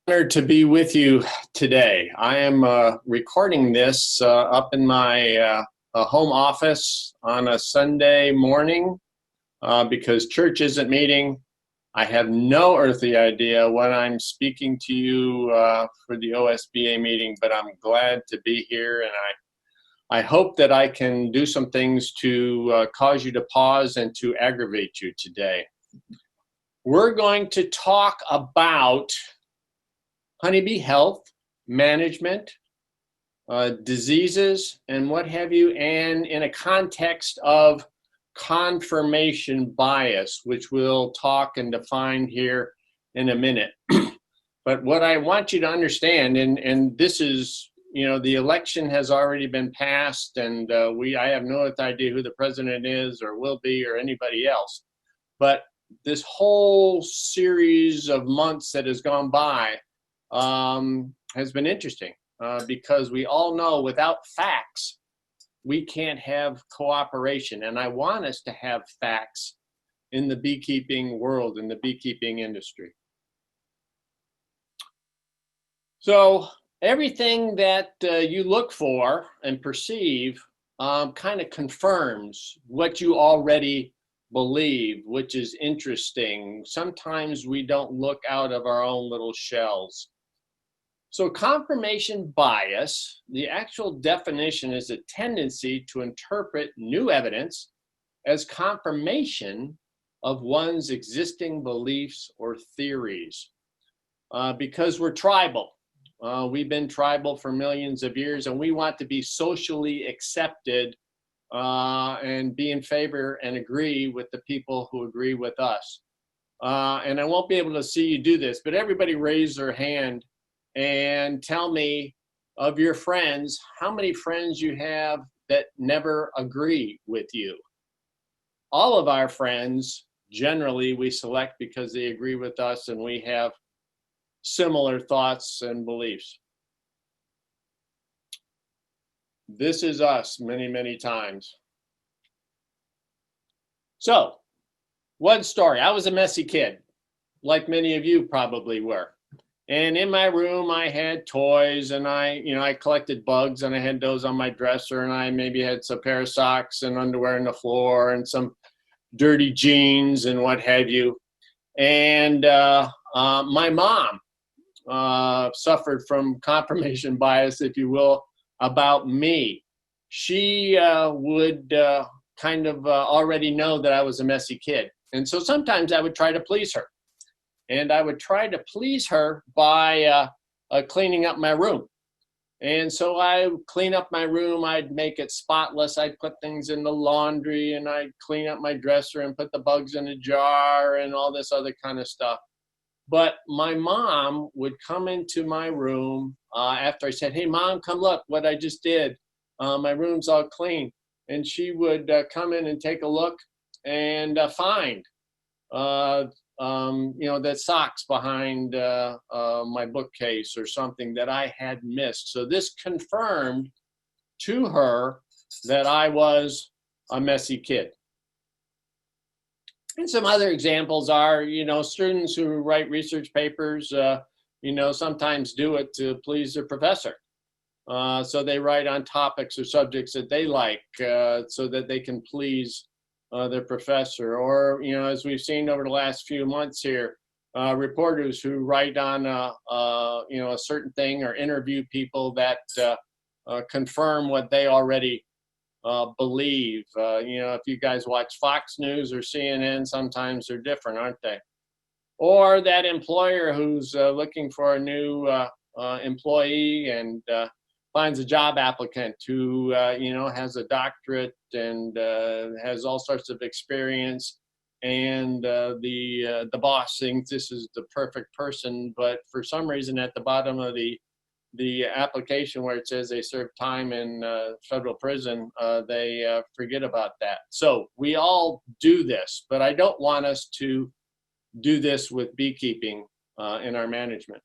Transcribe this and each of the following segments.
Honored to be with you today. I am recording this up in my home office on a Sunday morning because church isn't meeting. I have no earthly idea when I'm speaking to you for the OSBA meeting, but I'm glad to be here, and I hope that I can do some things to cause you to pause and to aggravate you today. We're going to talk about honeybee health, management, diseases, and what have you, and in a context of confirmation bias, which we'll talk and define here in a minute. But what I want you to understand, and this is, the election has already been passed, and I have no idea who the president is or will be or anybody else. But this whole series of months that has gone by has been interesting because we all know without facts, we can't have cooperation. And I want us to have facts in the beekeeping world, in the beekeeping industry. So everything that you look for and perceive kind of confirms what you already believe, which is interesting. Sometimes we don't look out of our own little shells. So confirmation bias, the actual definition is a tendency to interpret new evidence as confirmation of one's existing beliefs or theories. Because we're tribal. We've been tribal for millions of years, and we want to be socially accepted and be in favor and agree with the people who agree with us. And I won't be able to see you do this, but everybody raise their hand and tell me of your friends, how many friends you have that never agree with you. All of our friends, generally, we select because they agree with us and we have similar thoughts and beliefs. This is us many, many times. So, one story. I was a messy kid, like many of you probably were. And in my room, I had toys, and I collected bugs, and I had those on my dresser, and I maybe had some pair of socks and underwear on the floor, and some dirty jeans and what have you. And my mom suffered from confirmation bias, if you will, about me. She would kind of already know that I was a messy kid. And so sometimes I would try to please her. And I would try to please her by cleaning up my room. And so I would clean up my room. I'd make it spotless. I'd put things in the laundry, and I'd clean up my dresser and put the bugs in a jar and all this other kind of stuff. But my mom would come into my room after I said, "Hey, Mom, come look what I just did. My room's all clean." And she would come in and take a look and find that socks behind my bookcase or something that I had missed. So this confirmed to her that I was a messy kid. And some other examples are, students who write research papers, sometimes do it to please their professor. So they write on topics or subjects that they like so that they can please their professor. Or, as we've seen over the last few months here, reporters who write on a certain thing or interview people that confirm what they already believe. If you guys watch Fox News or CNN, sometimes they're different, aren't they? Or that employer who's looking for a new employee and finds a job applicant who has a doctorate and has all sorts of experience, and the boss thinks this is the perfect person, but for some reason at the bottom of the application where it says they serve time in federal prison, they forget about that. So we all do this, but I don't want us to do this with beekeeping in our management.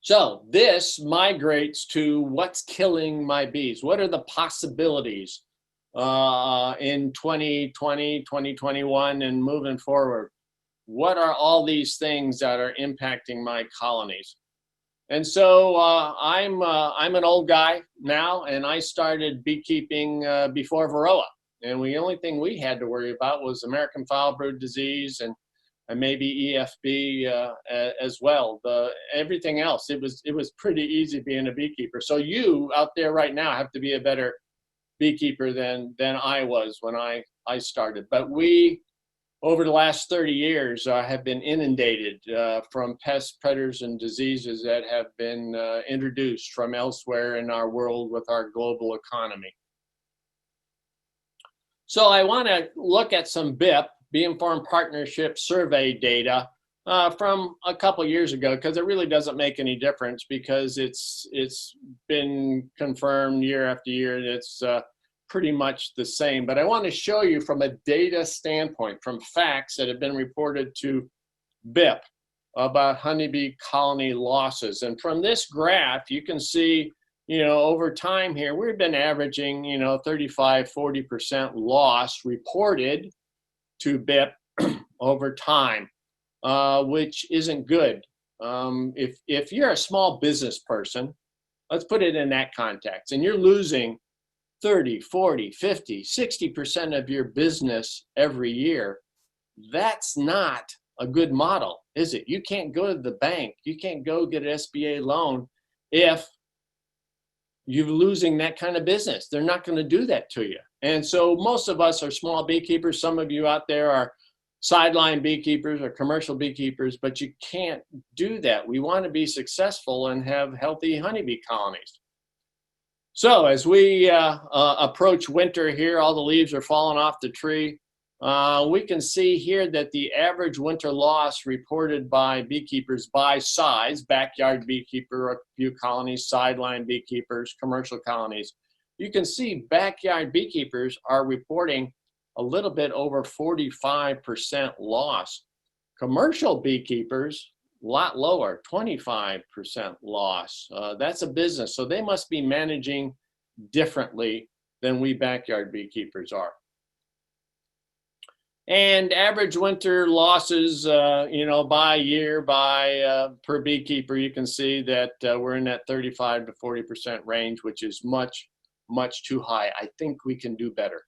So this migrates to what's killing my bees. What are the possibilities in 2020, 2021, and moving forward? what are all these things that are impacting my colonies? And so I'm an old guy now, and I started beekeeping before Varroa. And the only thing we had to worry about was American foul brood disease and maybe EFB as well. Everything else, it was pretty easy being a beekeeper. So you out there right now have to be a better beekeeper than I was when I started. But we, over the last 30 years, have been inundated from pests, predators, and diseases that have been introduced from elsewhere in our world with our global economy. So I want to look at some BIP, Bee Informed Partnership survey data from a couple years ago, because it really doesn't make any difference, because it's been confirmed year after year. It's pretty much the same. But I want to show you from a data standpoint, from facts that have been reported to BIP about honeybee colony losses. And from this graph, you can see, over time here, we've been averaging, 35–40% loss reported to BIP over time, which isn't good. If you're a small business person, let's put it in that context, and you're losing 30, 40, 50, 60% of your business every year, that's not a good model, is it? You can't go to the bank, you can't go get an SBA loan if you're losing that kind of business. They're not going to do that to you. And so most of us are small beekeepers. Some of you out there are sideline beekeepers or commercial beekeepers, but you can't do that. We want to be successful and have healthy honeybee colonies. So as we approach winter here, all the leaves are falling off the tree. We can see here that the average winter loss reported by beekeepers by size, backyard beekeeper, a few colonies, sideline beekeepers, commercial colonies. You can see backyard beekeepers are reporting a little bit over 45% loss. Commercial beekeepers, a lot lower, 25% loss. That's a business, so they must be managing differently than we backyard beekeepers are. And average winter losses, by year, per beekeeper, you can see that we're in that 35 to 40% range, which is much, much too high. I think we can do better.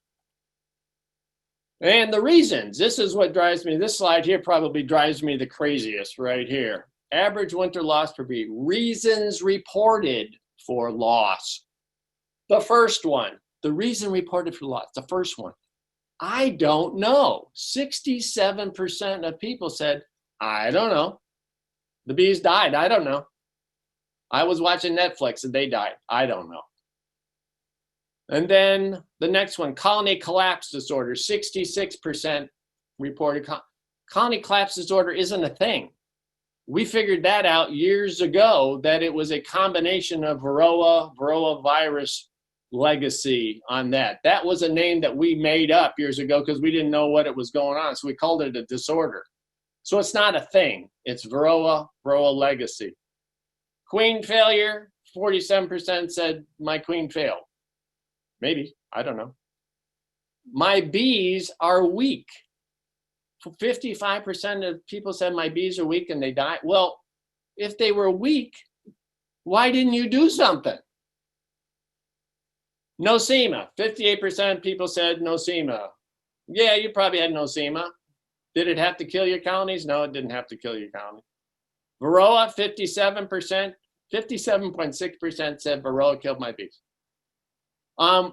And the reasons, this is what drives me, this slide here probably drives me the craziest right here. Average winter loss per bee, reasons reported for loss. The first one, the reason reported for loss, the first one, I don't know. 67% of people said, I don't know. The bees died, I don't know. I was watching Netflix and they died, I don't know. And then the next one, colony collapse disorder, 66% reported. Colony collapse disorder isn't a thing. We figured that out years ago, that it was a combination of Varroa virus legacy on that. That was a name that we made up years ago because we didn't know what it was going on. So we called it a disorder. So it's not a thing. It's Varroa legacy. Queen failure, 47% said my queen failed. Maybe, I don't know. My bees are weak. 55% of people said my bees are weak and they die. Well, if they were weak, why didn't you do something? Nosema, 58% of people said nosema. Yeah, you probably had nosema. Did it have to kill your colonies? No, it didn't have to kill your colony. Varroa, 57%, 57.6% said Varroa killed my bees.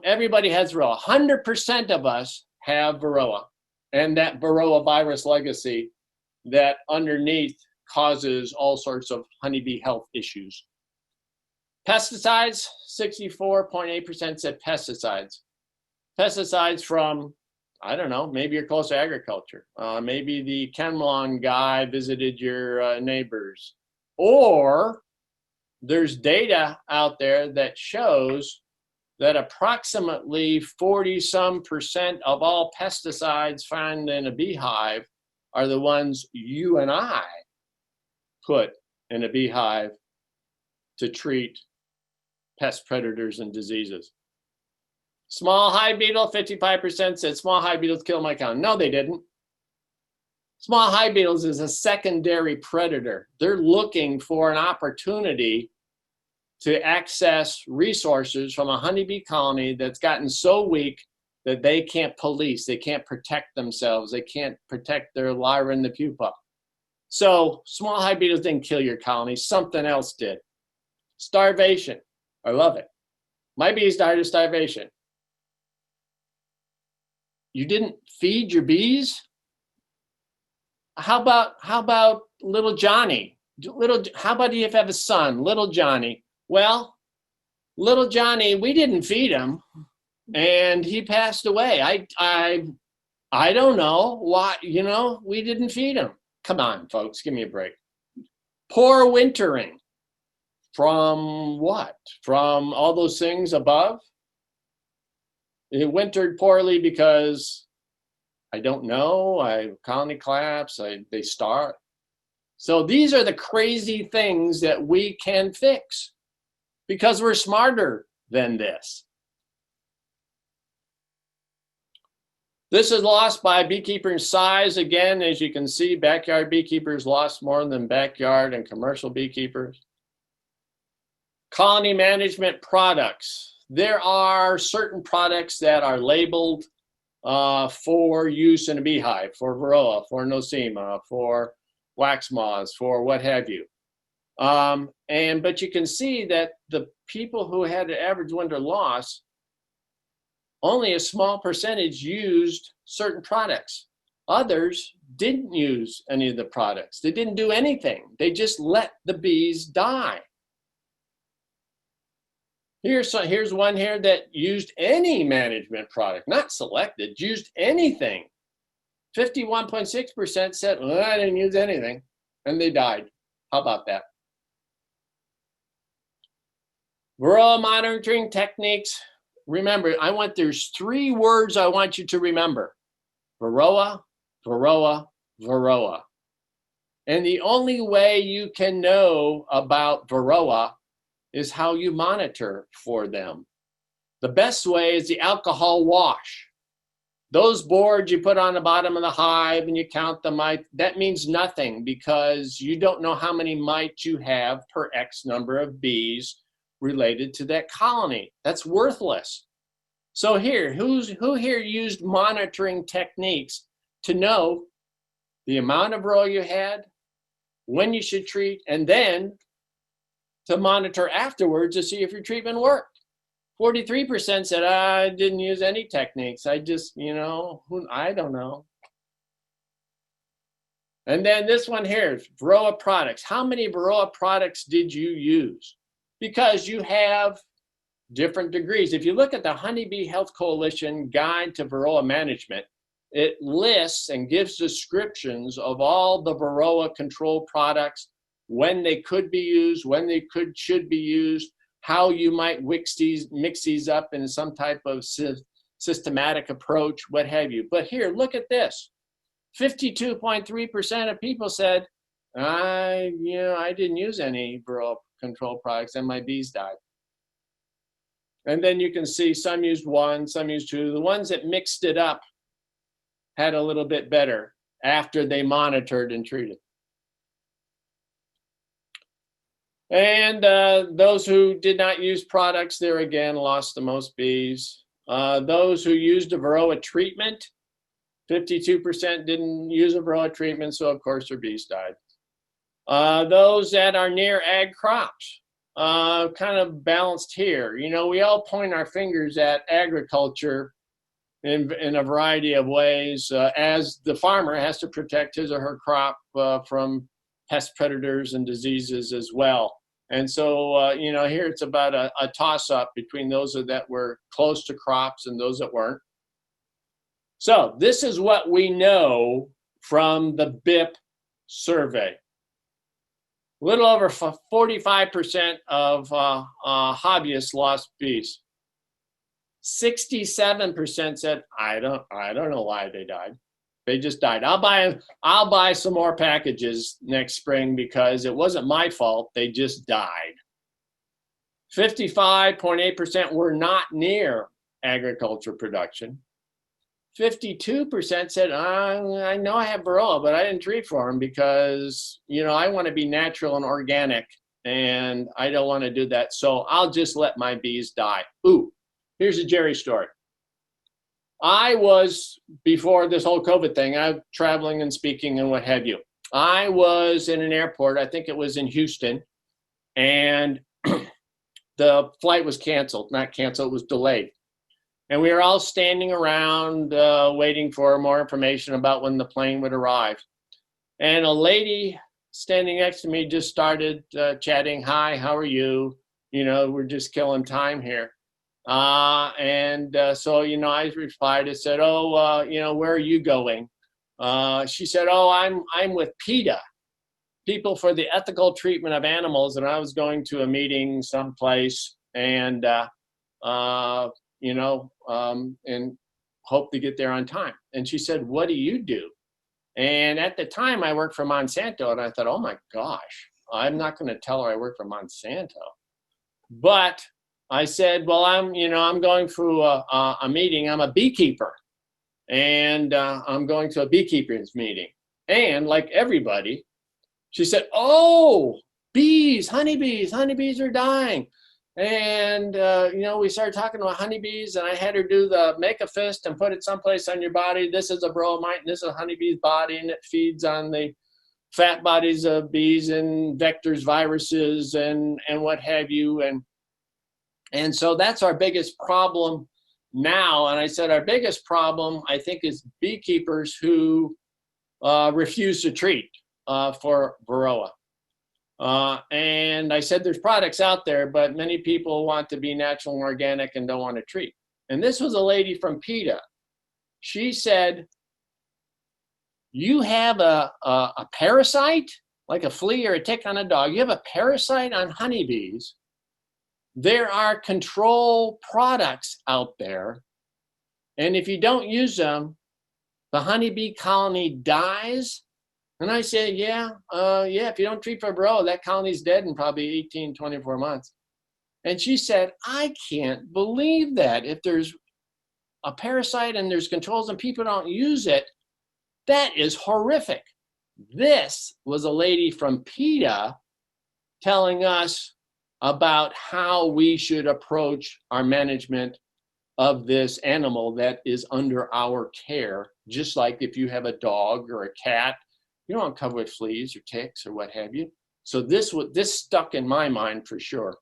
Everybody has Varroa. 100% of us have Varroa, and that Varroa virus legacy that underneath causes all sorts of honeybee health issues. Pesticides, 64.8% said pesticides. Pesticides from, I don't know, maybe you're close to agriculture. Maybe the Chemlon guy visited your neighbors. Or there's data out there that shows that approximately 40-some% of all pesticides found in a beehive are the ones you and I put in a beehive to treat pest predators and diseases. Small hive beetle, 55% said small hive beetles kill my colony. No, they didn't. Small hive beetles is a secondary predator. They're looking for an opportunity to access resources from a honeybee colony that's gotten so weak that they can't police, they can't protect themselves, they can't protect their larvae in the pupa. So small hive beetles didn't kill your colony, something else did. Starvation, I love it. My bees died of starvation. You didn't feed your bees? How about little Johnny? How about if you have a son, little Johnny? Well, little Johnny, we didn't feed him, and he passed away. I don't know why, you know, we didn't feed him. Come on, folks, give me a break. Poor wintering. From what? From all those things above? It wintered poorly because I don't know, colony collapse, they starve. So these are the crazy things that we can fix because we're smarter than this. This is lost by beekeepers' size. Again, as you can see, backyard beekeepers lost more than backyard and commercial beekeepers. Colony management products. There are certain products that are labeled for use in a beehive, for Varroa, for Nosema, for wax moths, for what have you. But you can see that the people who had an average winter loss, only a small percentage used certain products. Others didn't use any of the products. They didn't do anything. They just let the bees die. Here's one here that used any management product, not selected, used anything. 51.6% said, well, I didn't use anything, and they died. How about that? Varroa monitoring techniques. Remember, there's 3 words I want you to remember. Varroa, Varroa, Varroa. And the only way you can know about Varroa is how you monitor for them. The best way is the alcohol wash. Those boards you put on the bottom of the hive and you count the mite, that means nothing because you don't know how many mites you have per X number of bees related to that colony. That's worthless. So here, who here used monitoring techniques to know the amount of Varroa you had, when you should treat, and then to monitor afterwards to see if your treatment worked? 43% said, I didn't use any techniques. I just, I don't know. And then this one here, Varroa products. How many Varroa products did you use? Because you have different degrees. If you look at the Honeybee Health Coalition Guide to Varroa Management, it lists and gives descriptions of all the Varroa control products, when they could be used, when they should be used, how you might mix these up in some type of systematic approach, what have you. But here, look at this. 52.3% of people said, I didn't use any Varroa control products and my bees died. And then you can see some used 1, some used 2. The ones that mixed it up had a little bit better after they monitored and treated. And those who did not use products, there again lost the most bees. Those who used a Varroa treatment, 52% didn't use a Varroa treatment, so of course their bees died. Those that are near ag crops, kind of balanced here. We all point our fingers at agriculture in a variety of ways, as the farmer has to protect his or her crop from pest predators and diseases as well. And so, here it's about a toss-up between those that were close to crops and those that weren't. So this is what we know from the BIP survey. A little over 45% of hobbyists lost bees. 67% said, I don't know why they died. They just died. I'll buy some more packages next spring because it wasn't my fault. They just died. 55.8% were not near agriculture production. 52% said, I know I have Varroa, but I didn't treat for them because, you know, I want to be natural and organic and I don't want to do that. So I'll just let my bees die. Ooh, here's a Jerry story. I was, before this whole COVID thing, I'm traveling and speaking and what have you. I was in an airport, I think it was in Houston, and the flight was canceled, not canceled, it was delayed. And we were all standing around waiting for more information about when the plane would arrive. And a lady standing next to me just started chatting, hi, how are you? You know, we're just killing time here. So, you know, I replied, I said, oh, you know, where are you going? She said, oh, I'm with PETA, People for the Ethical Treatment of Animals. And I was going to a meeting someplace and, you know, and hope to get there on time. And she said, what do you do? And at the time I worked for Monsanto, and I thought, oh my gosh, I'm not going to tell her I work for Monsanto. But I said, well, I'm going through a meeting. I'm a beekeeper, and I'm going to a beekeepers meeting. And like everybody, she said, oh, bees, honeybees are dying. And, you know, we started talking about honeybees, and I had her do the make a fist and put it someplace on your body. This is a Varroa mite, and this is a honeybee's body, and it feeds on the fat bodies of bees and vectors, viruses, and what have you. And so that's our biggest problem now. And I said our biggest problem, I think, is beekeepers who refuse to treat for Varroa. And I said there's products out there, but many people want to be natural and organic and don't want to treat. And this was a lady from PETA. She said, you have a parasite, like a flea or a tick on a dog. You have a parasite on honeybees. There are control products out there. And if you don't use them, the honeybee colony dies. And I said, yeah, if you don't treat for Varroa, that colony's dead in probably 18, 24 months. And she said, I can't believe that. If there's a parasite and there's controls and people don't use it, that is horrific. This was a lady from PETA telling us about how we should approach our management of this animal that is under our care, just like if you have a dog or a cat. You don't cover with fleas or ticks or what have you. So this stuck in my mind for sure.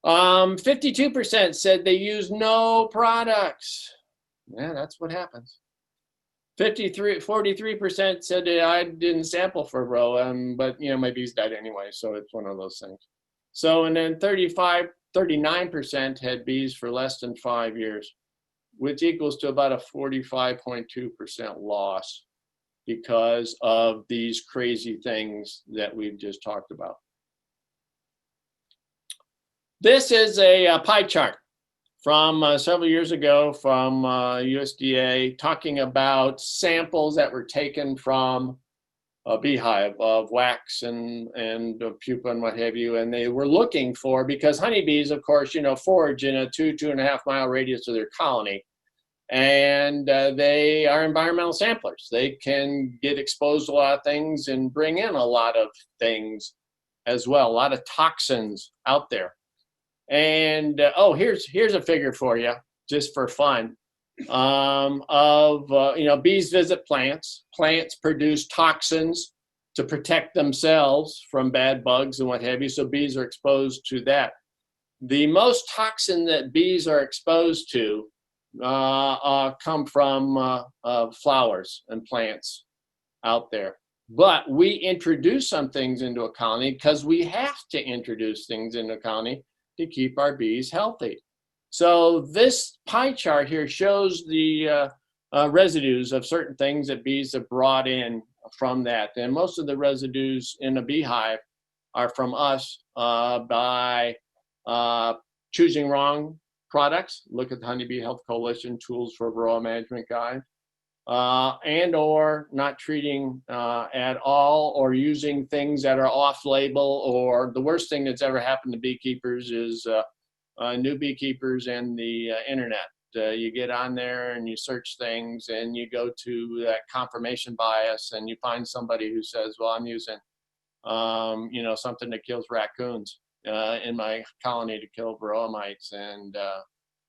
52% said they use no products. Yeah, that's what happens. 43% said I didn't sample for Varroa, but you know, my bees died anyway, so it's one of those things. So, and then 39% had bees for less than 5 years, which equals to about a 45.2% loss, because of these crazy things that we've just talked about. This is a pie chart from several years ago from USDA, talking about samples that were taken from a beehive of wax and pupa and what have you. And they were looking for, because honeybees, of course, you know, forage in a 2.5 mile radius of their colony. And they are environmental samplers. They can get exposed to a lot of things and bring in a lot of things as well, a lot of toxins out there. And here's a figure for you, just for fun, you know, bees visit plants. Plants produce toxins to protect themselves from bad bugs and what have you. So bees are exposed to that. The most toxin that bees are exposed to come from flowers and plants out there. But we introduce some things into a colony because we have to introduce things into a colony to keep our bees healthy. So this pie chart here shows the residues of certain things that bees have brought in from that. And most of the residues in a beehive are from us by choosing wrong products. Look at the Honeybee Health Coalition Tools for Varroa Management Guide, and or not treating at all, or using things that are off-label. Or the worst thing that's ever happened to beekeepers is new beekeepers and the internet. you get on there and you search things and you go to that confirmation bias and you find somebody who says, well, I'm using, you know, something that kills raccoons in my colony to kill Varroa mites, and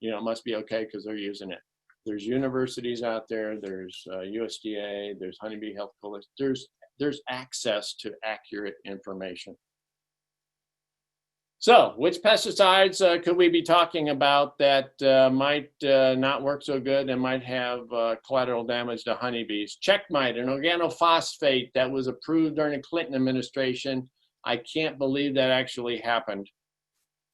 you know, it must be okay because they're using it. There's universities out there, there's USDA, there's Honeybee Health Coalition, there's access to accurate information. So, which pesticides could we be talking about that might not work so good and might have collateral damage to honeybees? Checkmite, an organophosphate that was approved during the Clinton administration. I can't believe that actually happened.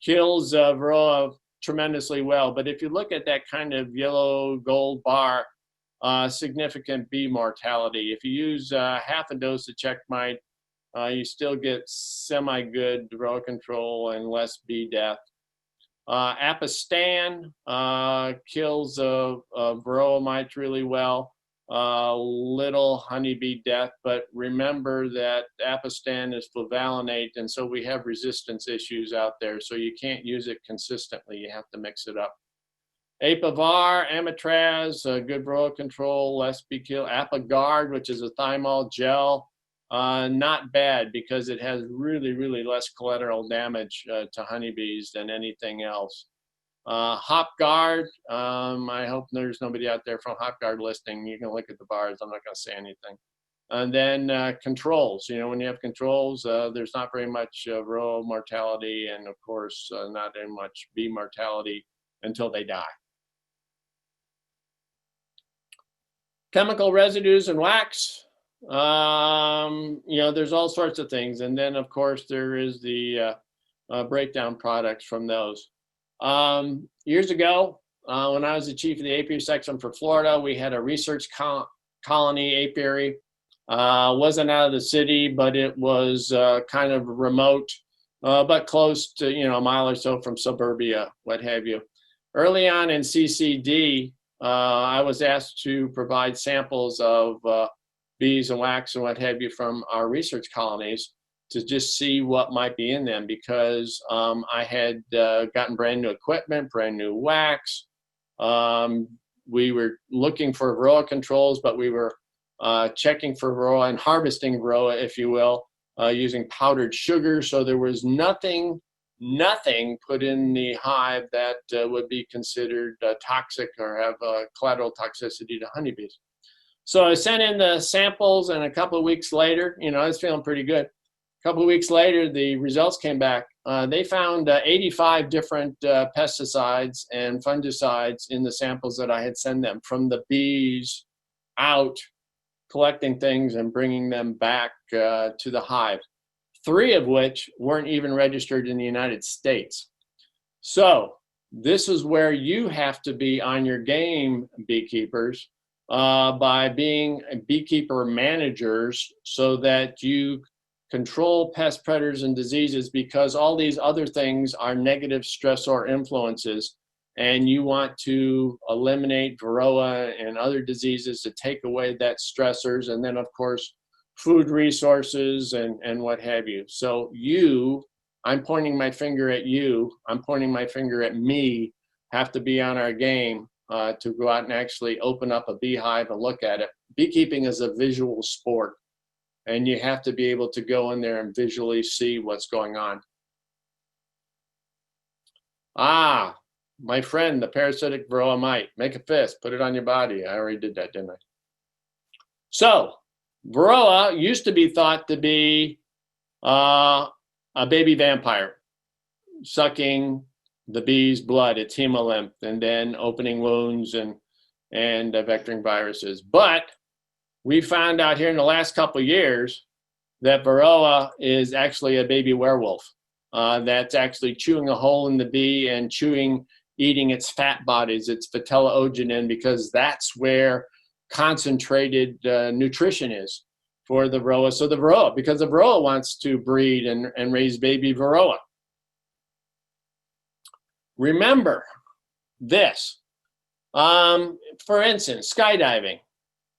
Kills Varroa tremendously well, but if you look at that kind of yellow gold bar, significant bee mortality. If you use half a dose of Checkmite, you still get semi-good Varroa control and less bee death. Apistan kills Varroa mites really well. Little honeybee death, but remember that Apistan is fluvalinate, and so we have resistance issues out there, so you can't use it consistently. You have to mix it up. Apevar, Amitraz, good Varroa control, less bee kill. Apiguard, which is a thymol gel, not bad because it has really, really less collateral damage to honeybees than anything else. HopGuard, I hope there's nobody out there from HopGuard listening. You can look at the bars, I'm not going to say anything. And then controls, you know, when you have controls, there's not very much Varroa mortality, and of course, not very much bee mortality until they die. Chemical residues and wax, you know, there's all sorts of things. And then, of course, there is the breakdown products from those. Years ago, when I was the chief of the apiary section for Florida, we had a research colony apiary. Wasn't out of the city, but it was kind of remote, but close to, you know, a mile or so from suburbia, what have you. Early on in CCD, I was asked to provide samples of bees and wax and what have you from our research colonies to just see what might be in them, because I had gotten brand new equipment, brand new wax. We were looking for Varroa controls, but we were checking for Varroa and harvesting Varroa, if you will, using powdered sugar. So there was nothing put in the hive that would be considered toxic or have collateral toxicity to honeybees. So I sent in the samples, and a couple of weeks later, you know, I was feeling pretty good. A couple of weeks later, the results came back. They found 85 different pesticides and fungicides in the samples that I had sent them, from the bees out collecting things and bringing them back to the hive. 3 of which weren't even registered in the United States. So this is where you have to be on your game, beekeepers, by being beekeeper managers, so that you control pest, predators, and diseases, because all these other things are negative stressor influences, and you want to eliminate Varroa and other diseases to take away that stressors, and then of course food resources and what have you. So you, I'm pointing my finger at you, I'm pointing my finger at me, have to be on our game to go out and actually open up a beehive and look at it. Beekeeping is a visual sport, and you have to be able to go in there and visually see what's going on. Ah, my friend, the parasitic Varroa mite. Make a fist, put it on your body. I already did that, didn't I? So, Varroa used to be thought to be a baby vampire, sucking the bee's blood, its hemolymph, and then opening wounds and vectoring viruses. But we found out here in the last couple of years that Varroa is actually a baby werewolf that's actually chewing a hole in the bee and eating its fat bodies, its vitellogenin, because that's where concentrated nutrition is for the Varroa. So the Varroa, because the Varroa wants to breed and raise baby Varroa. Remember this. For instance, skydiving.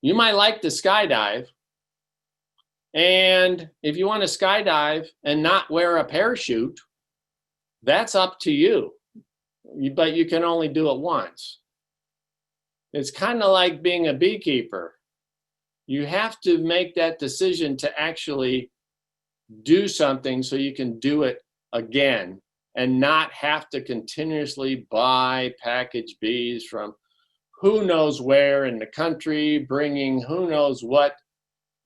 You might like to skydive, and if you want to skydive and not wear a parachute, that's up to you. But you can only do it once. It's kind of like being a beekeeper. You have to make that decision to actually do something so you can do it again and not have to continuously buy packaged bees from who knows where in the country, bringing who knows what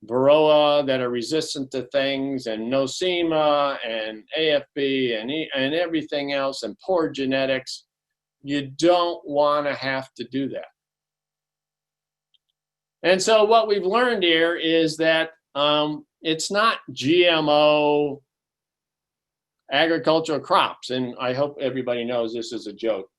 Varroa that are resistant to things, and Nosema and AFB and everything else, and poor genetics. You don't want to have to do that. And so what we've learned here is that it's not GMO agricultural crops. And I hope everybody knows this is a joke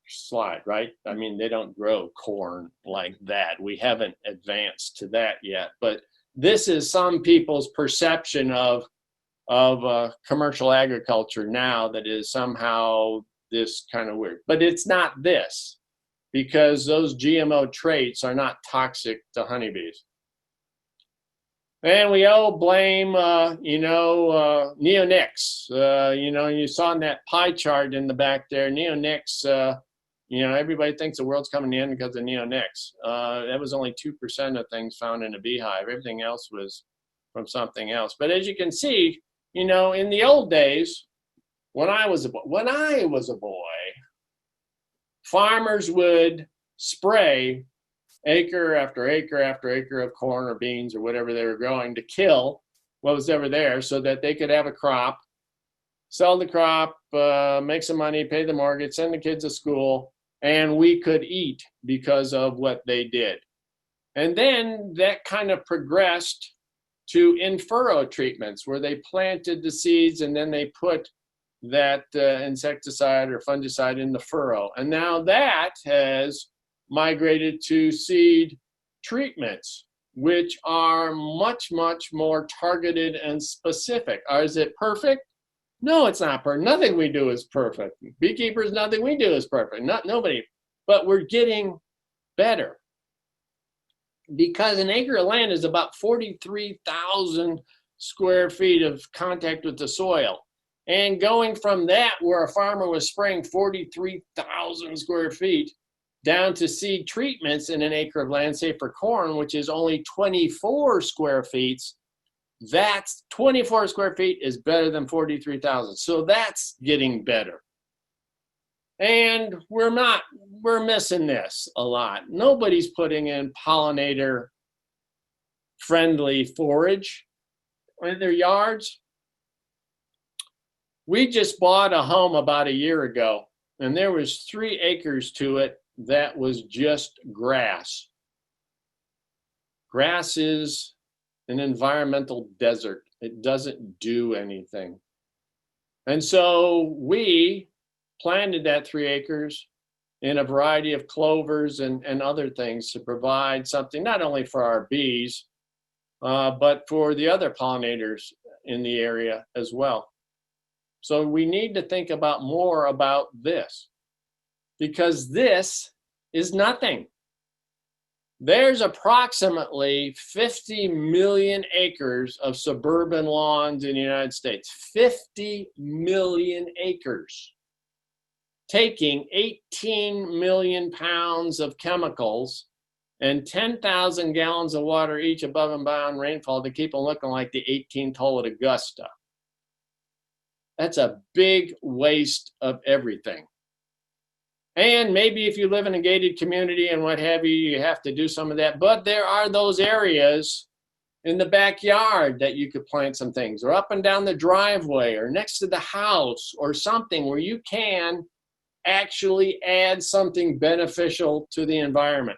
slide, right? I mean, they don't grow corn like that. We haven't advanced to that yet. But this is some people's perception of commercial agriculture now, that is somehow this kind of weird. But it's not this, because those GMO traits are not toxic to honeybees. And we all blame, neonics. You saw in that pie chart in the back there, neonics, everybody thinks the world's coming to the end because of neonics. That was only 2% of things found in a beehive. Everything else was from something else. But as you can see, in the old days, when I was a boy, farmers would spray acre after acre after acre of corn or beans or whatever they were growing to kill what was ever there, so that they could have a crop, sell the crop, make some money, pay the mortgage, send the kids to school, and we could eat because of what they did. And then that kind of progressed to in-furrow treatments, where they planted the seeds and then they put that insecticide or fungicide in the furrow. And now that has migrated to seed treatments, which are much, much more targeted and specific. Is it perfect? No, it's not perfect. Nothing we do is perfect. Beekeepers, nothing we do is perfect. Nobody. But we're getting better, because an acre of land is about 43,000 square feet of contact with the soil. And going from that, where a farmer was spraying 43,000 square feet, down to seed treatments in an acre of land, say for corn, which is only 24 square feet, that's 24 square feet is better than 43,000. So that's getting better. And we're missing this a lot. Nobody's putting in pollinator friendly forage in their yards. We just bought a home about a year ago, and there was 3 acres to it that was just grass. Grass is an environmental desert. It doesn't do anything. And so we planted that 3 acres in a variety of clovers and other things to provide something not only for our bees, but for the other pollinators in the area as well. So we need to think about more about this, because this is nothing. There's approximately 50 million acres of suburban lawns in the United States. 50 million acres. Taking 18 million pounds of chemicals and 10,000 gallons of water each above and beyond rainfall to keep them looking like the 18th hole at Augusta. That's a big waste of everything. And maybe if you live in a gated community and what have you, you have to do some of that. But there are those areas in the backyard that you could plant some things, or up and down the driveway, or next to the house, or something where you can actually add something beneficial to the environment.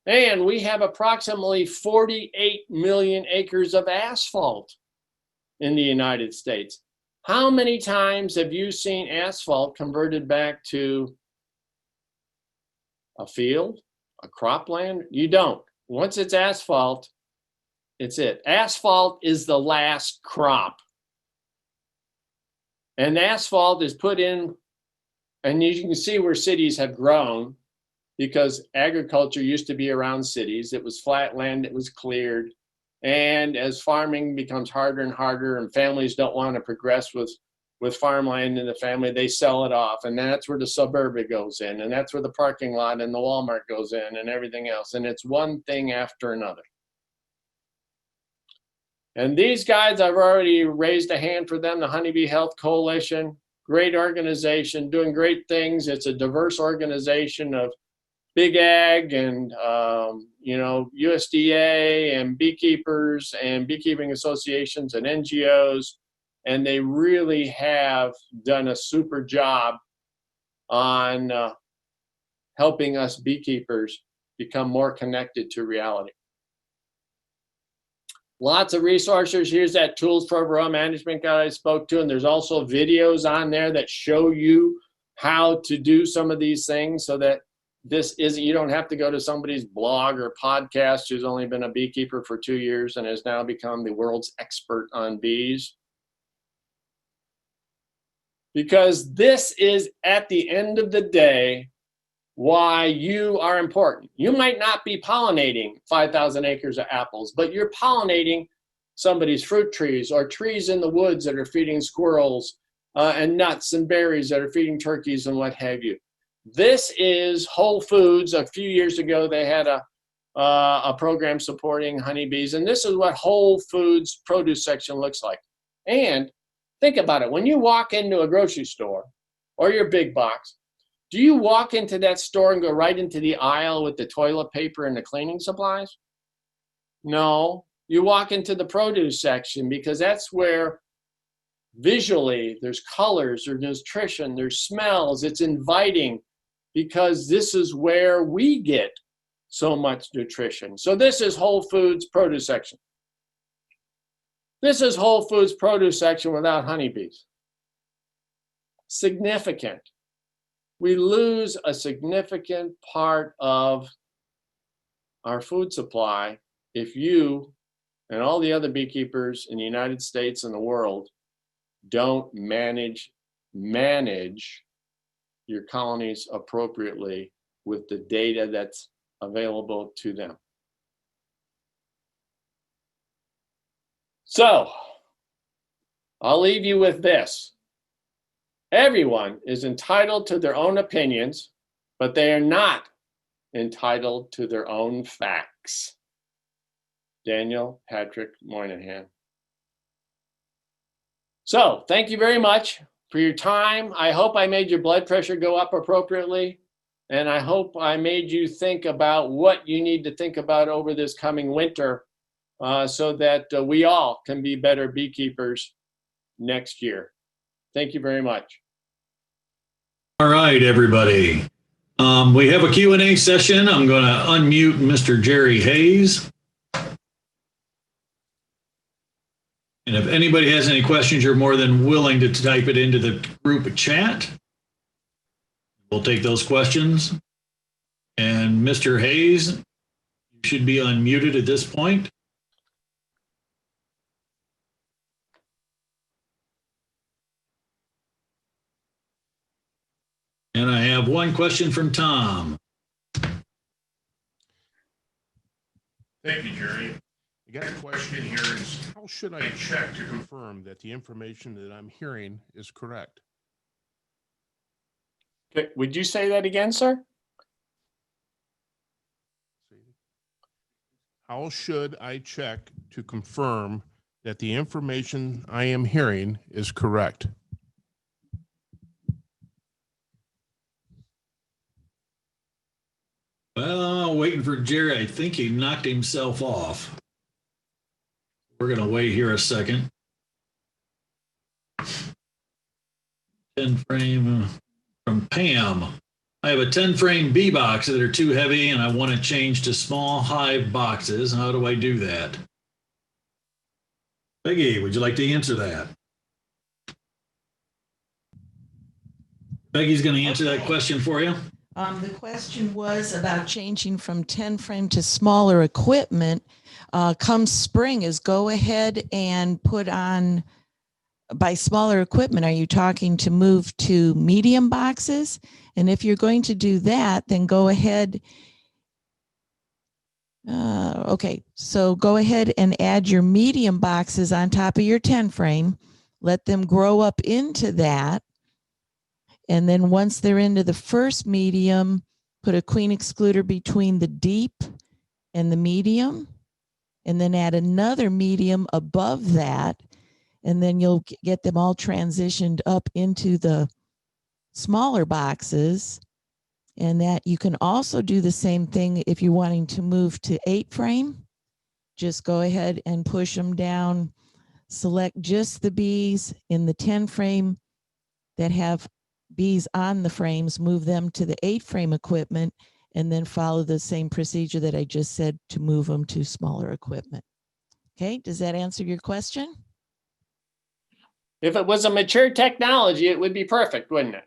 And we have approximately 48 million acres of asphalt in the United States. How many times have you seen asphalt converted back to a field, a cropland? You don't. Once it's asphalt, it's it. Asphalt is the last crop. And asphalt is put in, and you can see where cities have grown, because agriculture used to be around cities. It was flat land, it was cleared. And as farming becomes harder and harder, and families don't want to progress with with farmland in the family, they sell it off, and that's where the suburban goes in, and that's where the parking lot and the Walmart goes in, and everything else. And it's one thing after another. And these guys, I've already raised a hand for them, the Honeybee Health Coalition, great organization, doing great things. It's a diverse organization of big ag and, you know, USDA and beekeepers and beekeeping associations and NGOs. And they really have done a super job on helping us beekeepers become more connected to reality. Lots of resources. Here's that tools for Varroa management guy I spoke to, and there's also videos on there that show you how to do some of these things, so that this isn't, you don't have to go to somebody's blog or podcast who's only been a beekeeper for 2 years and has now become the world's expert on bees. Because this is, at the end of the day, why you are important. You might not be pollinating 5,000 acres of apples, but you're pollinating somebody's fruit trees or trees in the woods that are feeding squirrels and nuts and berries that are feeding turkeys and what have you. This is Whole Foods. A few years ago, they had a program supporting honeybees, and this is what Whole Foods produce section looks like. And think about it. When you walk into a grocery store or your big box, do you walk into that store and go right into the aisle with the toilet paper and the cleaning supplies? No, you walk into the produce section, because that's where visually there's colors, there's nutrition, there's smells, it's inviting, because this is where we get so much nutrition. So this is Whole Foods produce section. This is Whole Foods produce section without honeybees. Significant. We lose a significant part of our food supply if you and all the other beekeepers in the United States and the world don't manage your colonies appropriately with the data that's available to them. So I'll leave you with this. Everyone is entitled to their own opinions, but they are not entitled to their own facts. Daniel Patrick Moynihan. So thank you very much for your time. I hope I made your blood pressure go up appropriately, and I hope I made you think about what you need to think about over this coming winter, so that we all can be better beekeepers next year. Thank you very much. All right, everybody. We have a Q&A session. I'm going to unmute Mr. Jerry Hayes. And if anybody has any questions, you're more than willing to type it into the group chat. We'll take those questions. And Mr. Hayes, you should be unmuted at this point. And I have one question from Tom. Thank you, Jerry. I got a question here is, how should I check to confirm that the information that I'm hearing is correct? Okay, would you say that again, sir? How should I check to confirm that the information I am hearing is correct? Well, waiting for Jerry. I think he knocked himself off. We're going to wait here a second. 10 frame from Pam. I have a 10 frame bee box that are too heavy and I want to change to small hive boxes. How do I do that? Peggy, would you like to answer that? Peggy's going to answer that question for you. The question was about changing from 10 frame to smaller equipment. Come spring, is go ahead and put on, by smaller equipment, are you talking to move to medium boxes? And if you're going to do that, then go ahead. Okay, so go ahead and add your medium boxes on top of your 10 frame. let them grow up into that. And then once they're into the first medium, put a queen excluder between the deep and the medium, and then add another medium above that. And then you'll get them all transitioned up into the smaller boxes. And that you can also do the same thing if you're wanting to move to 8 frame. Just go ahead and push them down. Select just the bees in the 10 frame that have bees on the frames, move them to the 8 frame equipment, and then follow the same procedure that I just said to move them to smaller equipment. Okay, does that answer your question? If it was a mature technology, it would be perfect, wouldn't it?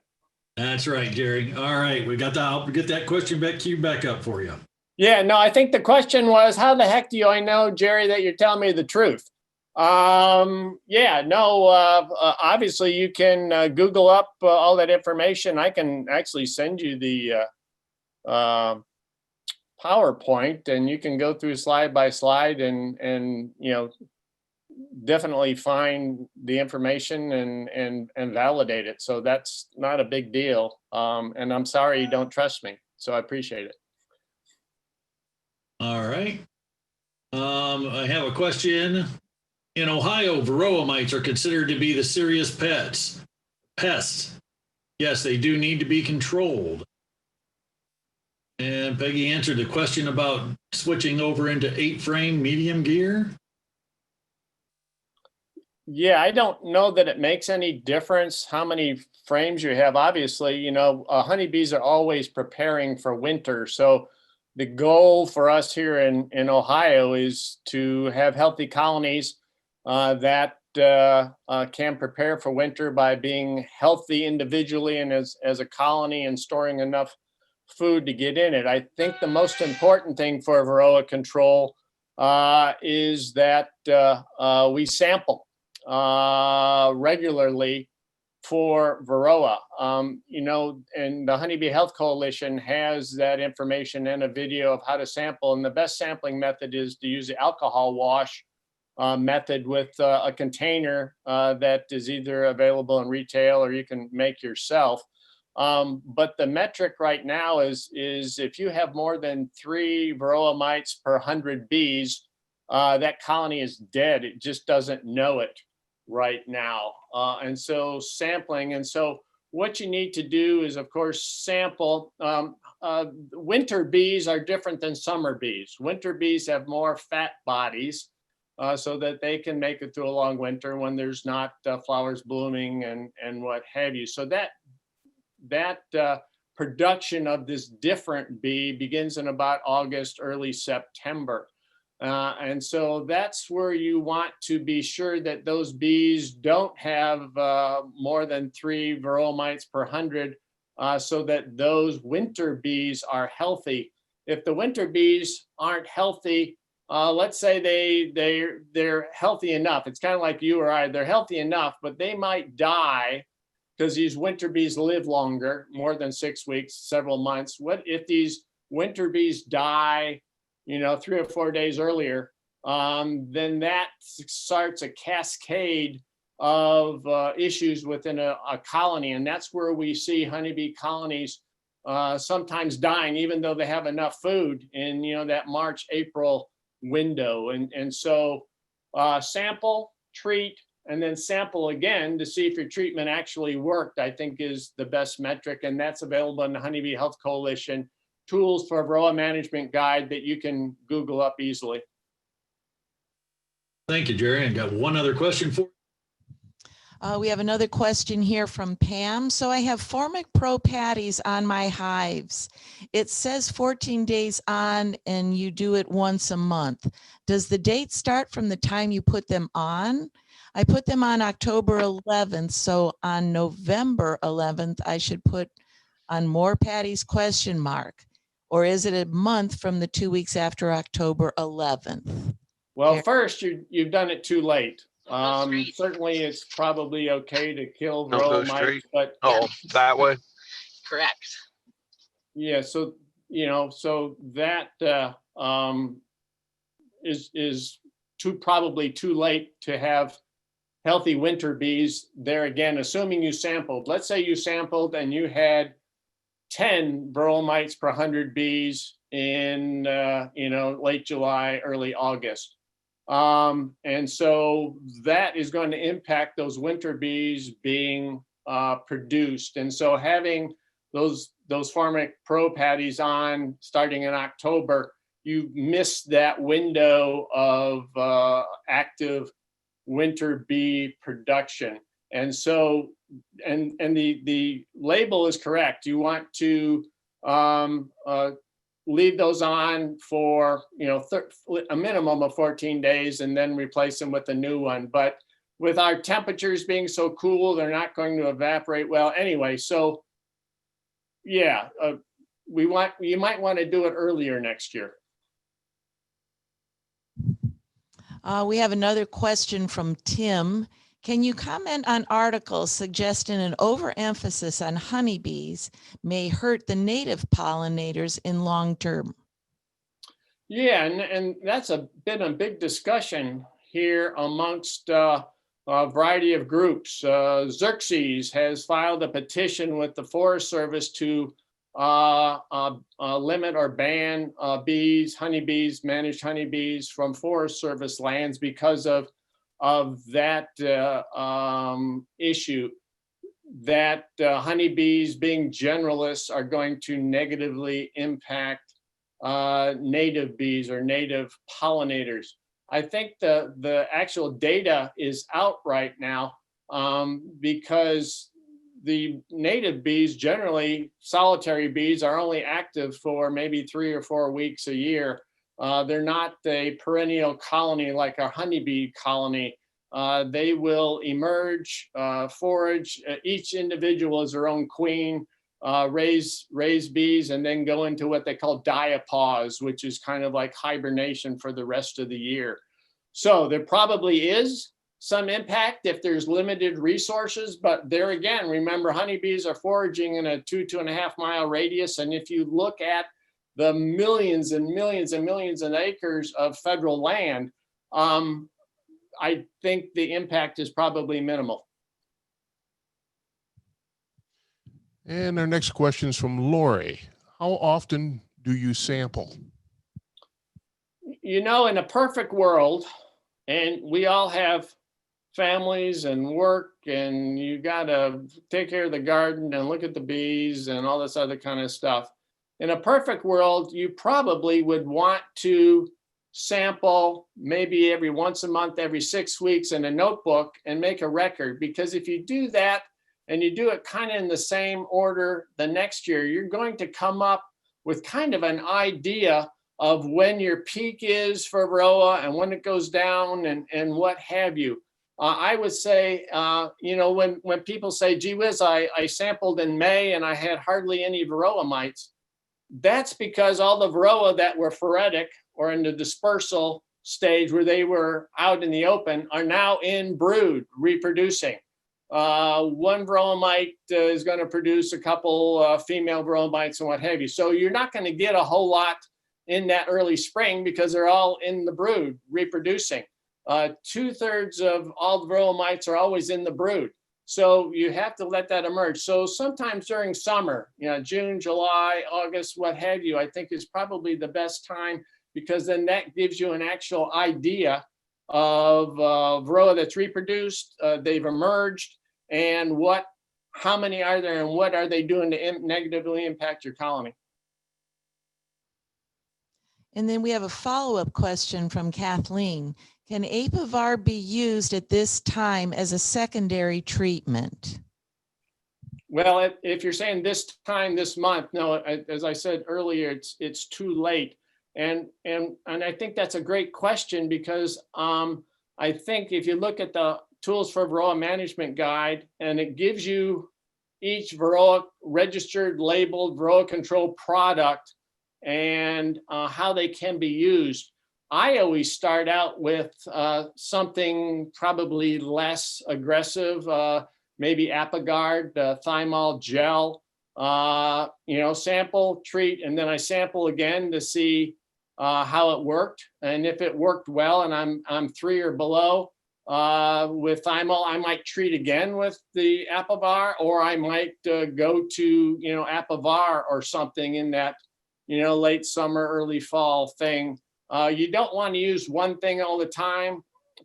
That's right, Jerry. All right, we got that. I'll get that question back queued back up for you. Yeah, no, I think the question was, how the heck do I know, Jerry, that you're telling me the truth? Yeah, no, obviously you can Google up all that information. I can actually send you the PowerPoint, and you can go through slide by slide and you know, definitely find the information and validate it. So that's not a big deal. And I'm sorry you don't trust me. So I appreciate it. All right. I have a question. In Ohio, Varroa mites are considered to be the serious pests. Yes, they do need to be controlled. And Peggy answered the question about switching over into 8 frame medium gear. Yeah, I don't know that it makes any difference how many frames you have. Obviously, you know, honeybees are always preparing for winter. So the goal for us here in Ohio is to have healthy colonies that can prepare for winter by being healthy individually and as a colony and storing enough food to get in it. I think the most important thing for Varroa control is that we sample regularly for Varroa. You know, and the Honeybee Health Coalition has that information and a video of how to sample. And the best sampling method is to use the alcohol wash method with a container that is either available in retail or you can make yourself. But the metric right now is if you have more than 3 Varroa mites per 100 bees, that colony is dead. It just doesn't know it right now. And so sampling. And so what you need to do is, of course, sample. Winter bees are different than summer bees. Winter bees have more fat bodies so that they can make it through a long winter when there's not flowers blooming and what have you. So that production of this different bee begins in about August, early September. And so that's where you want to be sure that those bees don't have more than 3 Varroa mites per 100 so that those winter bees are healthy. If the winter bees aren't healthy, let's say they're healthy enough. It's kind of like you or I, they're healthy enough, but they might die because these winter bees live longer, more than 6 weeks, several months. What if these winter bees die, you know, 3 or 4 days earlier? Then that starts a cascade of issues within a colony. And that's where we see honeybee colonies sometimes dying, even though they have enough food in, you know, that March, April window. And so sample, treat, and then sample again to see if your treatment actually worked, I think is the best metric. And that's available in the Honeybee Health Coalition Tools for Varroa Management Guide that you can Google up easily. Thank you, Jerry. I got one other question for you. We have another question here from Pam. So I have Formic Pro patties on my hives. It says 14 days on and you do it once a month. Does the date start from the time you put them on? I put them on October 11th. So on November 11th, I should put on more patties question mark. Or is it a month from the 2 weeks after October 11th? Well, first, you've done it too late. Certainly, it's probably okay to kill Varroa mites, but that way. Correct. yeah. So you know, so that is probably too late to have healthy winter bees, there again, assuming you sampled, let's say you sampled and you had 10 Varroa mites per 100 bees in, late July, early August. And so that is going to impact those winter bees being produced. And so having those Pharmac Pro patties on starting in October, you miss that window of active winter bee production. And so, and the label is correct. You want to leave those on for, a minimum of 14 days and then replace them with a new one. But with our temperatures being so cool, they're not going to evaporate well anyway. So yeah, you might want to do it earlier next year. We have another question from Tim. Can you comment on articles suggesting an overemphasis on honeybees may hurt the native pollinators in long term? Yeah, and that's been a big discussion here amongst a variety of groups. Xerxes has filed a petition with the Forest Service to limit or ban honeybees, managed honeybees from Forest Service lands because of that issue, that honeybees being generalists are going to negatively impact native bees or native pollinators. I think the actual data is out right now because the native bees, generally solitary bees, are only active for maybe 3 or 4 weeks a year. They're not a perennial colony like our honeybee colony. They will emerge, forage. Each individual is their own queen, raise bees, and then go into what they call diapause, which is kind of like hibernation for the rest of the year. So there probably is some impact if there's limited resources, but there again, remember, honeybees are foraging in a 2.5 mile radius. And if you look at the millions and millions and millions of acres of federal land, I think the impact is probably minimal. And our next question is from Lori. How often do you sample? In a perfect world, and we all have families and work, and you got to take care of the garden and look at the bees and all this other kind of stuff. In a perfect world, you probably would want to sample maybe every once a month, every 6 weeks in a notebook and make a record. Because if you do that and you do it kind of in the same order the next year, you're going to come up with kind of an idea of when your peak is for Varroa and when it goes down and what have you. I would say, when people say, gee whiz, I sampled in May and I had hardly any Varroa mites, that's because all the Varroa that were phoretic or in the dispersal stage where they were out in the open are now in brood reproducing. One Varroa mite is going to produce a couple female Varroa mites and what have you. So you're not going to get a whole lot in that early spring because they're all in the brood reproducing. 2/3 of all the Varroa mites are always in the brood. So you have to let that emerge. So sometimes during summer, June, July, August, what have you, I think is probably the best time, because then that gives you an actual idea of Varroa that's reproduced, they've emerged, and how many are there and what are they doing to negatively impact your colony. And then we have a follow-up question from Kathleen. Can Apevar be used at this time as a secondary treatment? Well, if you're saying this time, this month, no, as I said earlier, it's too late. And I think that's a great question, because I think if you look at the Tools for Varroa Management Guide, and it gives you each Varroa registered, labeled Varroa control product and how they can be used. I always start out with something probably less aggressive, maybe Apevar, thymol gel, sample, treat, and then I sample again to see how it worked. And if it worked well and I'm 3 or below, with thymol, I might treat again with the Apevar, or I might go to, Apevar or something in that, late summer, early fall thing. You don't want to use one thing all the time,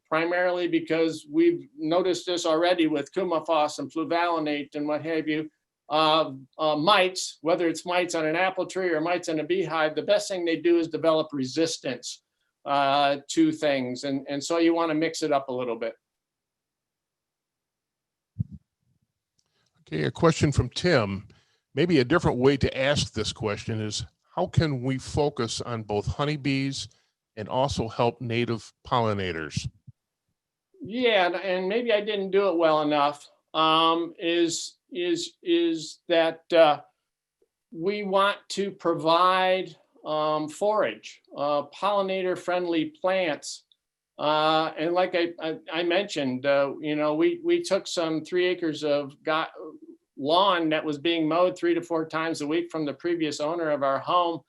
primarily because we've noticed this already with Coumaphos and fluvalinate and what have you. Mites, whether it's mites on an apple tree or mites in a beehive, the best thing they do is develop resistance to things. And so you want to mix it up a little bit. Okay, a question from Tim. Maybe a different way to ask this question is, how can we focus on both honeybees and also help native pollinators? Yeah, and maybe I didn't do it well enough. Is that we want to provide forage, pollinator-friendly plants, and like I mentioned, we took some 3 acres of lawn that was being mowed 3 to 4 times a week from the previous owner of our home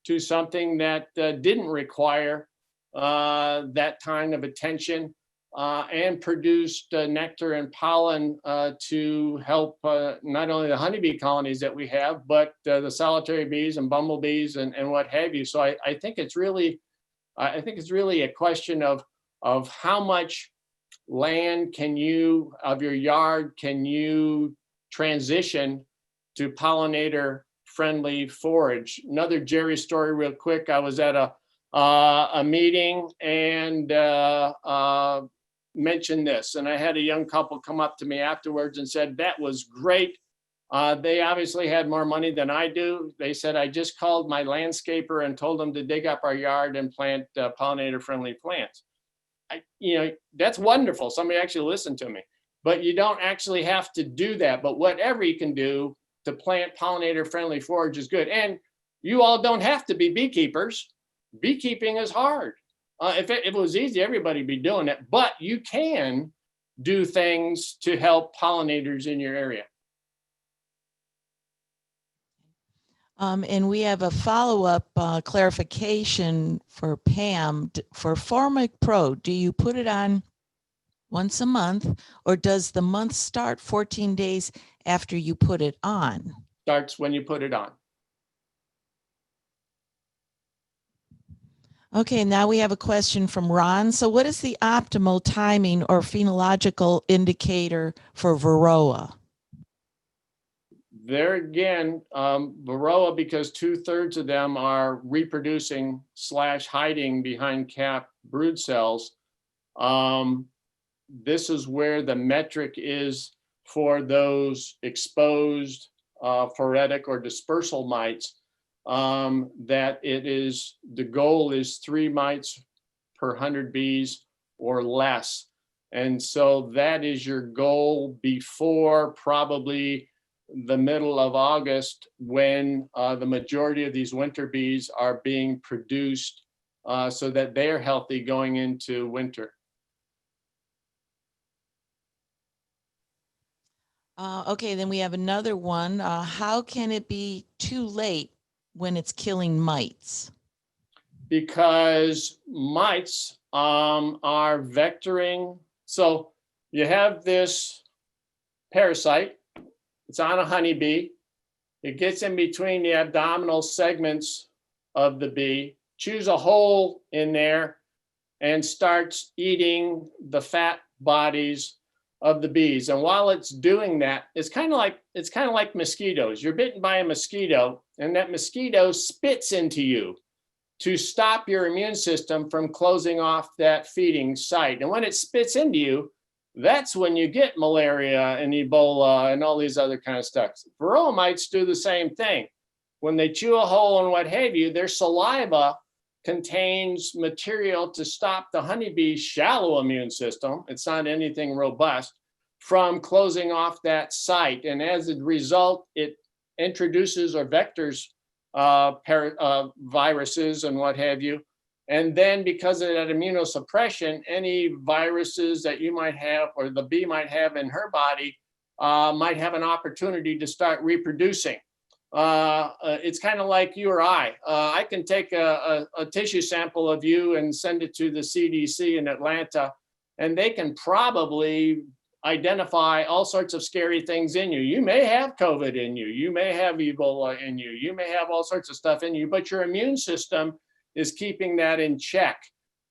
to something that didn't require that kind of attention, and produced nectar and pollen to help not only the honeybee colonies that we have, but the solitary bees and bumblebees and what have you. So I think it's really a question of how much land of your yard can you transition to pollinator friendly forage. Another Jerry story real quick. I was at a meeting and mentioned this, and I had a young couple come up to me afterwards and said, that was great. They obviously had more money than I do. They said, I just called my landscaper and told them to dig up our yard and plant pollinator friendly plants. That's wonderful. Somebody actually listened to me, but you don't actually have to do that. But whatever you can do to plant pollinator friendly forage is good. And you all don't have to be beekeepers. Beekeeping is hard. If it was easy, everybody'd be doing it, but you can do things to help pollinators in your area. And we have a follow-up clarification for Pam. For Formic Pro, do you put it on once a month, or does the month start 14 days after you put it on? Starts when you put it on. Okay, now we have a question from Ron. So what is the optimal timing or phenological indicator for Varroa? There again, Varroa, because 2/3 of them are reproducing / hiding behind capped brood cells. This is where the metric is for those exposed phoretic or dispersal mites, that the goal is 3 mites per 100 bees or less. And so that is your goal before probably the middle of August, when the majority of these winter bees are being produced so that they're healthy going into winter. Okay, then we have another one. How can it be too late when it's killing mites? Because mites are vectoring. So you have this parasite. It's on a honeybee. It gets in between the abdominal segments of the bee, chews a hole in there, and starts eating the fat bodies of the bees. And while it's doing that, it's kind of like mosquitoes. You're bitten by a mosquito, and that mosquito spits into you to stop your immune system from closing off that feeding site. And when it spits into you, that's when you get malaria and Ebola and all these other kind of stuff. Varroa mites do the same thing. When they chew a hole and what have you, their saliva contains material to stop the honeybee's shallow immune system, it's not anything robust, from closing off that site. And as a result, it introduces or vectors viruses and what have you. And then because of that immunosuppression, any viruses that you might have or the bee might have in her body might have an opportunity to start reproducing. It's kind of like you or I. I can take a tissue sample of you and send it to the CDC in Atlanta and they can probably identify all sorts of scary things in you. You may have COVID in you. You may have Ebola in you. You may have all sorts of stuff in you, but your immune system is keeping that in check.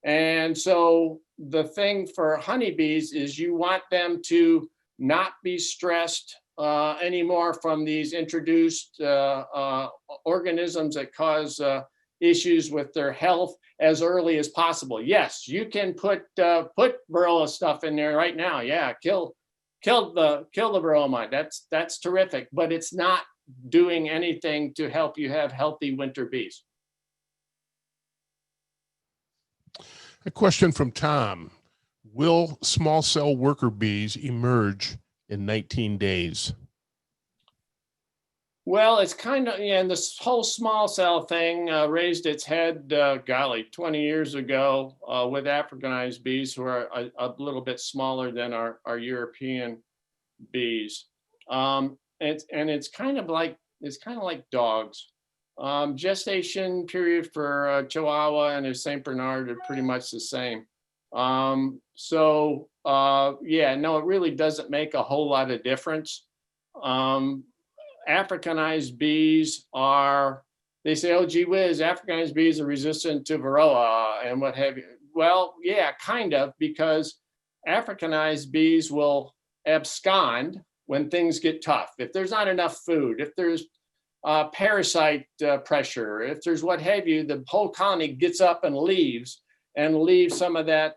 And so the thing for honeybees is you want them to not be stressed anymore from these introduced organisms that cause issues with their health as early as possible. Yes, you can put Varroa stuff in there right now. Yeah, kill the Varroa mite. That's terrific, but it's not doing anything to help you have healthy winter bees. A question from Tom. Will small cell worker bees emerge in 19 days? Well, it's kind of, yeah, and this whole small cell thing raised its head, golly, 20 years ago with Africanized bees, who are a little bit smaller than our European bees. It's kind of like dogs. Gestation period for Chihuahua and a Saint Bernard are pretty much the same. Yeah, no, it really doesn't make a whole lot of difference. Africanized bees are, they say, oh, gee whiz, Africanized bees are resistant to Varroa and what have you. Well, yeah, kind of, because Africanized bees will abscond when things get tough. If there's not enough food, if there's parasite pressure, if there's what have you, the whole colony gets up and leaves some of that,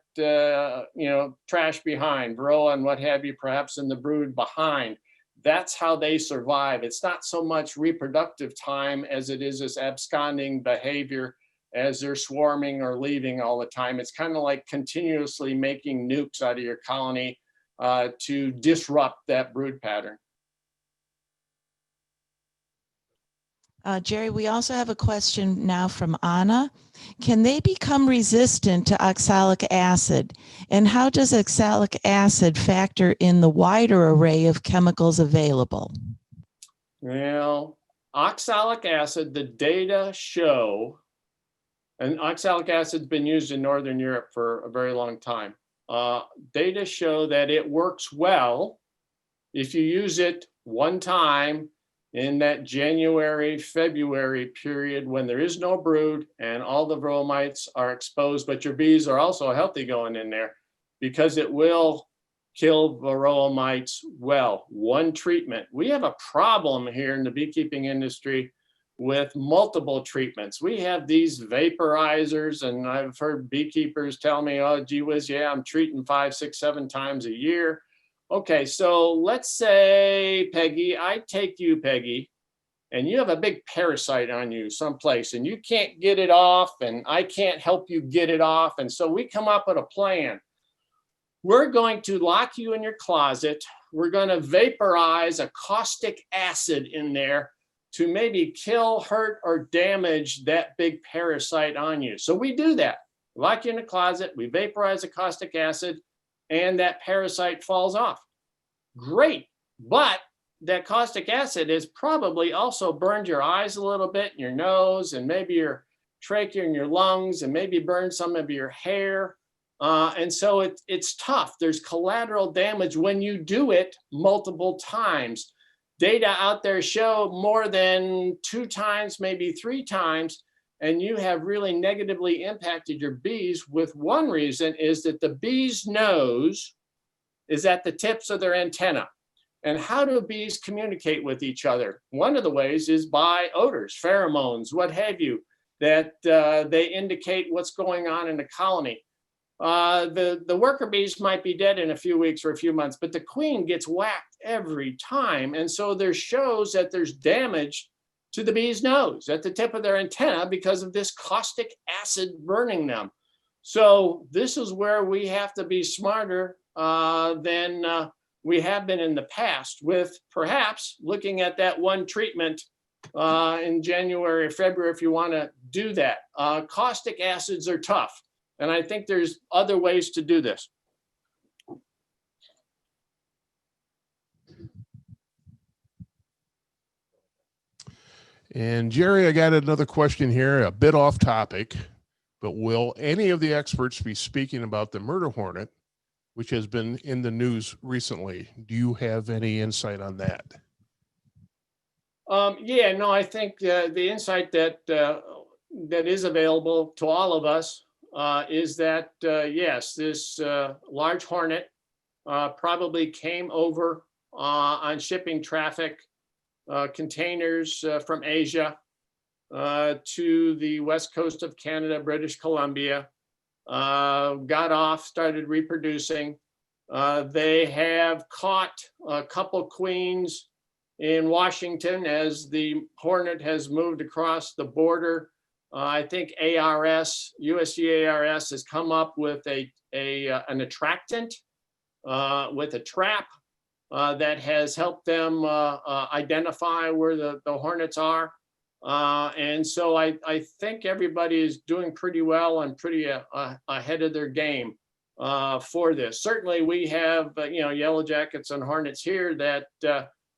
trash behind, Varroa and what have you, perhaps in the brood behind. That's how they survive. It's not so much reproductive time as it is this absconding behavior as they're swarming or leaving all the time. It's kind of like continuously making nukes out of your colony to disrupt that brood pattern. Jerry, we also have a question now from Anna. Can they become resistant to oxalic acid? And how does oxalic acid factor in the wider array of chemicals available? Well, oxalic acid, the data show, and oxalic acid's been used in Northern Europe for a very long time. Data show that it works well if you use it one time in that January, February period when there is no brood and all the Varroa mites are exposed, but your bees are also healthy going in there, because it will kill Varroa mites well. One treatment. We have a problem here in the beekeeping industry with multiple treatments. We have these vaporizers, and I've heard beekeepers tell me, oh, gee whiz, yeah, I'm treating 5, 6, 7 times a year. Okay, so let's say, Peggy, I take you, Peggy, and you have a big parasite on you someplace, and you can't get it off, and I can't help you get it off. And so we come up with a plan. We're going to lock you in your closet. We're going to vaporize a caustic acid in there to maybe kill, hurt, or damage that big parasite on you. So we do that. We lock you in a closet, we vaporize the caustic acid, and that parasite falls off. Great, but that caustic acid has probably also burned your eyes a little bit, your nose, and maybe your trachea and your lungs, and maybe burned some of your hair. And so it's tough. There's collateral damage when you do it multiple times. Data out there show more than 2 times, maybe 3 times, and you have really negatively impacted your bees. With one reason is that the bee's nose is at the tips of their antenna. And how do bees communicate with each other? One of the ways is by odors, pheromones, what have you, that they indicate what's going on in the colony. The worker bees might be dead in a few weeks or a few months, but the queen gets whacked every time. And so there shows that there's damage to the bee's nose at the tip of their antenna because of this caustic acid burning them. So this is where we have to be smarter than we have been in the past, with perhaps looking at that one treatment in January or February if you want to do that. Caustic acids are tough, and I think there's other ways to do this. And Jerry, I got another question here, a bit off topic, but will any of the experts be speaking about the murder hornet which has been in the news recently. Do you have any insight on that? Yeah, no, I think the insight that that is available to all of us is that yes, this large hornet probably came over on shipping traffic containers from Asia to the west coast of Canada, British Columbia, got off, started reproducing. They have caught a couple queens in Washington as the hornet has moved across the border. I think USDA-ARS has come up with an attractant with a trap that has helped them identify where the hornets are. And so I think everybody is doing pretty well and pretty ahead of their game for this. Certainly we have, yellow jackets and hornets here that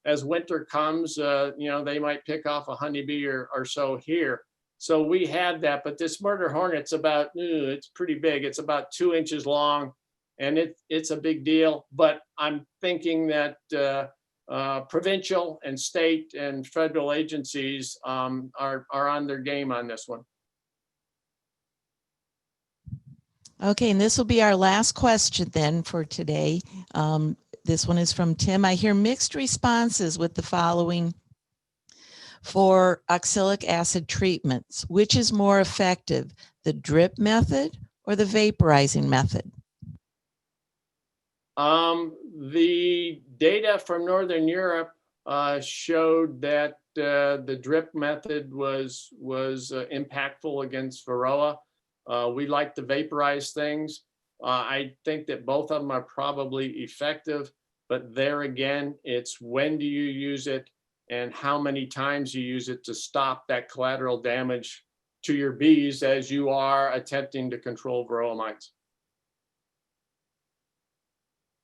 as winter comes, they might pick off a honeybee or so here. So we have that, but this murder hornet's about, it's pretty big. It's about 2 inches long and it's a big deal, but I'm thinking that provincial and state and federal agencies are on their game on this one. Okay, and this will be our last question then for today. This one is from Tim. I hear mixed responses with the following for oxalic acid treatments. Which is more effective, the drip method or the vaporizing method? The data from Northern Europe showed that the drip method was impactful against Varroa. We like to vaporize things. I think that both of them are probably effective, but there again, it's when do you use it and how many times you use it to stop that collateral damage to your bees as you are attempting to control Varroa mites.